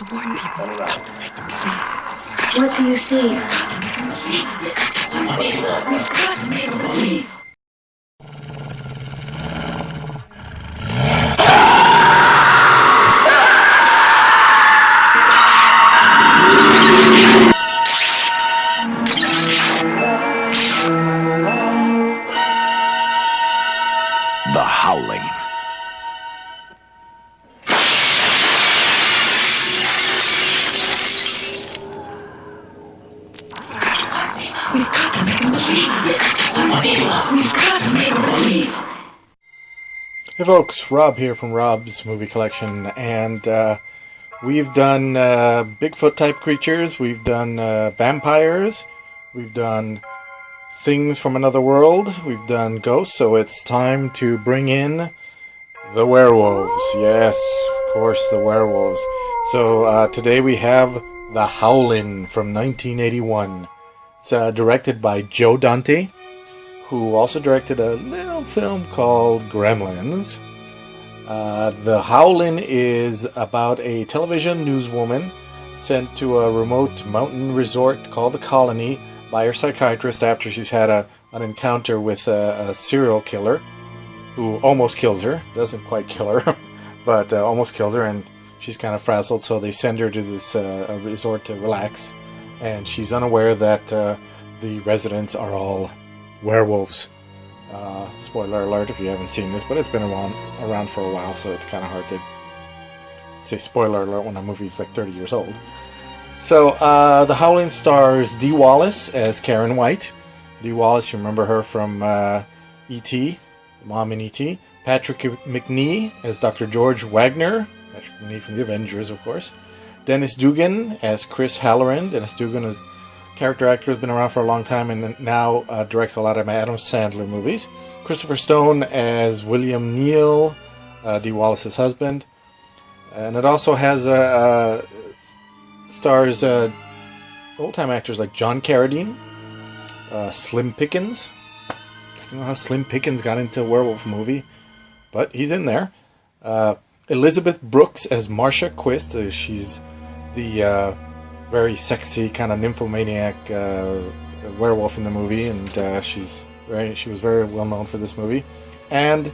to warn people. What do you see? We've got to make them believe. We've got to make them believe. The Howling. We've got to make them believe. We've got to make them believe. Hey folks, Rob here from Rob's Movie Collection, and we've done Bigfoot type creatures, we've done vampires, we've done things from another world, we've done ghosts, so it's time to bring in the werewolves. Yes, of course, the werewolves. So today we have The Howling from 1981. It's directed by Joe Dante, who also directed a little film called Gremlins. The Howling is about a television newswoman sent to a remote mountain resort called the Colony by her psychiatrist after she's had an encounter with a serial killer who almost kills her. Doesn't quite kill her, but almost kills her, and she's kind of frazzled, so they send her to this resort to relax, and she's unaware that the residents are all werewolves. Spoiler alert if you haven't seen this, but it's been around for a while, so it's kind of hard to say spoiler alert when a movie's like 30 years old. So, The Howling stars Dee Wallace as Karen White. Dee Wallace, you remember her from E.T., Mom in E.T. Patrick McNee as Dr. George Wagner. Patrick McNee from The Avengers, of course. Dennis Dugan as Chris Halloran. Dennis Dugan is a character actor, has been around for a long time and now directs a lot of Adam Sandler movies. Christopher Stone as William Neal, Dee Wallace's husband. And it also has stars old-time actors like John Carradine, Slim Pickens. I don't know how Slim Pickens got into a werewolf movie, but he's in there. Elizabeth Brooks as Marcia Quist. She's the very sexy kind of nymphomaniac werewolf in the movie, and she was very well known for this movie. And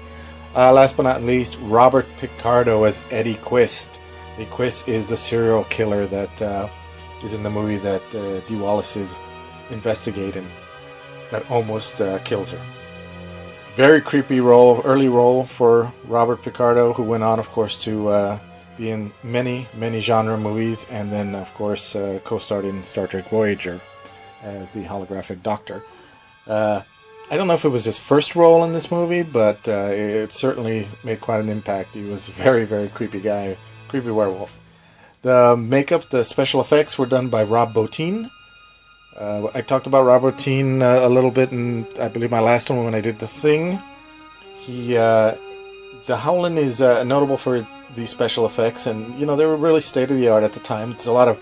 last but not least, Robert Picardo as Eddie Quist. Eddie Quist is the serial killer that is in the movie that Dee Wallace is investigating, that almost kills her. Very creepy early role for Robert Picardo, who went on, of course, to be in many, many genre movies, and then, of course, co-starred in Star Trek Voyager as the holographic doctor. I don't know if it was his first role in this movie, but it certainly made quite an impact. He was a very, very creepy guy, creepy werewolf. The makeup, the special effects were done by Rob Bottin. I talked about Rob Bottin a little bit in, I believe, my last one when I did The Thing. The Howling is notable for the special effects, and they were really state-of-the-art at the time. There's a lot of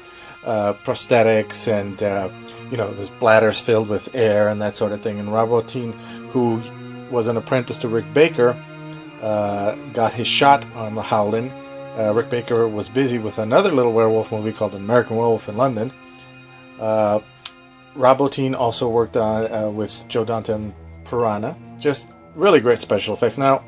prosthetics, and there's bladders filled with air and that sort of thing. And Rob Bottin, who was an apprentice to Rick Baker, got his shot on The Howling. Rick Baker was busy with another little werewolf movie called American Werewolf in London. Rob Bottin also worked on with Joe Dante and Piranha. Just really great special effects. Now,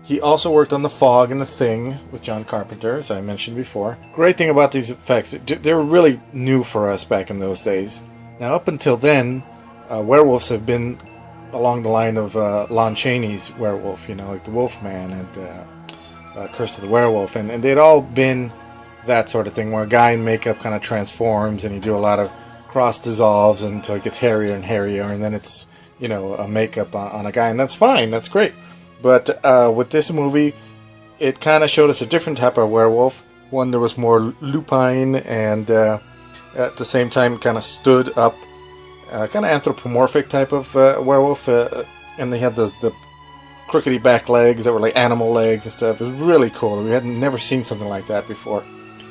he also worked on The Fog and The Thing with John Carpenter, as I mentioned before. Great thing about these effects, they were really new for us back in those days. Now, up until then, werewolves have been along the line of Lon Chaney's werewolf, like The Wolfman and Curse of the Werewolf, and they'd all been that sort of thing, where a guy in makeup kind of transforms, and you do a lot of cross dissolves until it gets hairier and hairier, and then it's, a makeup on a guy, and that's fine, that's great. But with this movie, it kind of showed us a different type of werewolf, one that was more lupine, and at the same time kind of stood up, kind of anthropomorphic type of werewolf, and they had the crookedy back legs that were like animal legs and stuff. It was really cool. We had never seen something like that before,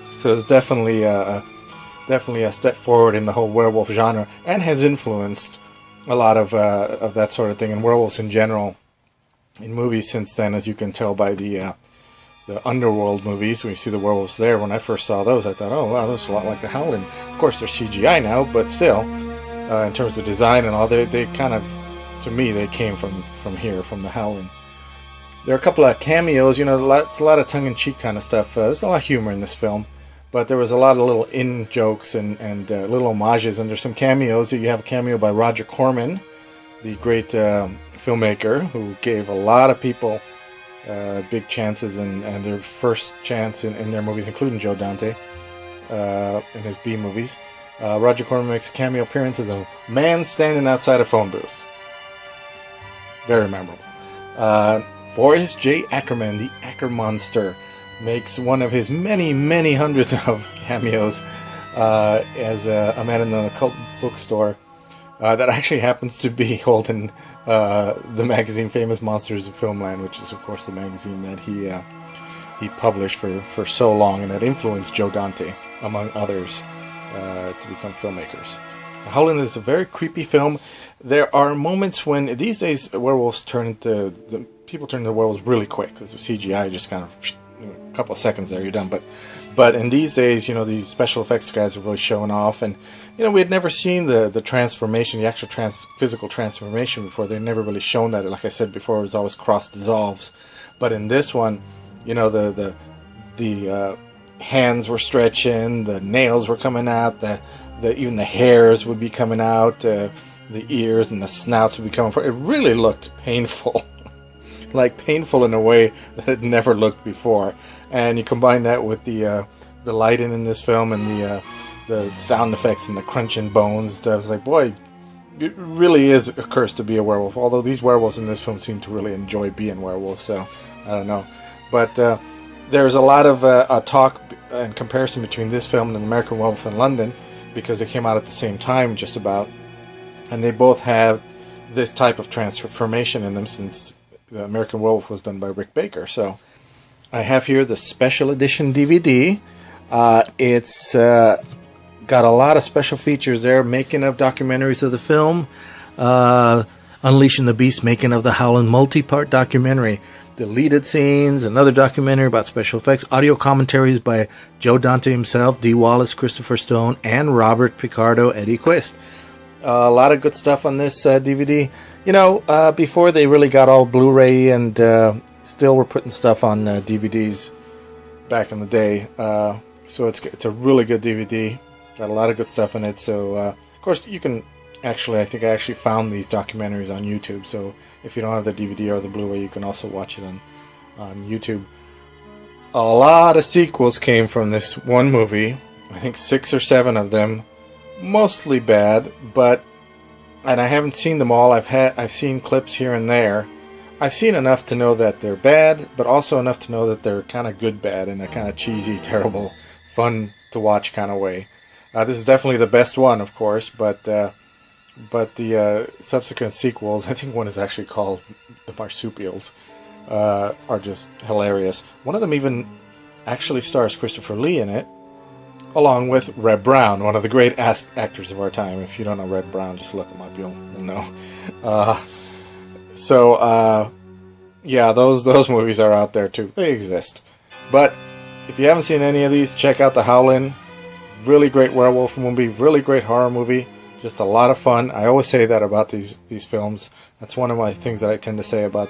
so it's definitely a step forward in the whole werewolf genre, and has influenced a lot of that sort of thing, and werewolves in general in movies since then, as you can tell by the Underworld movies. When you see the werewolves there, when I first saw those, I thought, oh wow, this is a lot like the Howling. Of course, they're CGI now, but still, in terms of design and all, they kind of, to me, they came from here, from the Howling. There are a couple of cameos, it's a lot of tongue-in-cheek kind of stuff. There's a lot of humor in this film, but there was a lot of little in-jokes and little homages, and there's some cameos. You have a cameo by Roger Corman, the great filmmaker, who gave a lot of people big chances and their first chance in their movies, including Joe Dante in his B movies. Roger Corman makes a cameo appearance as a man standing outside a phone booth. Very memorable. Forrest J. Ackerman, the Acker Monster, makes one of his many, many hundreds of cameos as a man in the occult bookstore that actually happens to be holding the magazine Famous Monsters of Filmland, which is, of course, the magazine that he published for so long and that influenced Joe Dante, among others, to become filmmakers. Howling is a very creepy film. There are moments when, these days, werewolves people turn into werewolves really quick, because of CGI, just kind of a couple of seconds there, you're done. But in these days, these special effects guys are really showing off, and we had never seen the transformation, the actual physical transformation before. They'd never really shown that. Like I said before, it was always cross dissolves. But in this one, the hands were stretching, the nails were coming out, even the hairs would be coming out, the ears and the snouts would be coming forward. It really looked painful. Like painful in a way that it never looked before. And you combine that with the lighting in this film and the sound effects and the crunching bones. I was like, boy, it really is a curse to be a werewolf. Although these werewolves in this film seem to really enjoy being werewolves, so I don't know. But there's a lot of talk and comparison between this film and American Werewolf in London, because they came out at the same time, just about, and they both have this type of transformation in them, since the American Werewolf was done by Rick Baker. So I have here the special edition DVD. It's got a lot of special features there, making of documentaries of the film, Unleashing the Beast, making of the Howling multi-part documentary, deleted scenes, another documentary about special effects, audio commentaries by Joe Dante himself, Dee Wallace, Christopher Stone, and Robert Picardo, Eddie Quist. A lot of good stuff on this DVD. Before they really got all Blu-ray and still were putting stuff on DVDs back in the day. So it's a really good DVD. Got a lot of good stuff in it. So, of course, you can I think I actually found these documentaries on YouTube. So if you don't have the DVD or the Blu-ray, you can also watch it on YouTube. A lot of sequels came from this one movie. I think 6 or 7 of them. Mostly bad, and I haven't seen them all. I've seen clips here and there. I've seen enough to know that they're bad, but also enough to know that they're kind of good bad in a kind of cheesy, terrible, fun to watch kind of way. This is definitely the best one, of course, but the subsequent sequels, I think one is actually called The Marsupials, are just hilarious. One of them even actually stars Christopher Lee in it, along with Red Brown, one of the great actors of our time. If you don't know Red Brown, just look him up, you'll know. Yeah, those movies are out there too. They exist. But if you haven't seen any of these, check out The Howling. Really great werewolf movie, really great horror movie. Just a lot of fun. I always say that about these films. That's one of my things that I tend to say about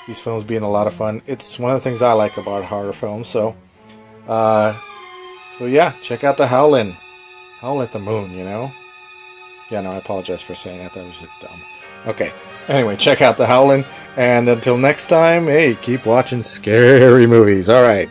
these films being a lot of fun. It's one of the things I like about horror films. So yeah, check out The Howling. Howl at the moon, Yeah, no, I apologize for saying that. That was just dumb. Okay. Anyway, check out The Howling. And until next time, hey, keep watching scary movies. All right.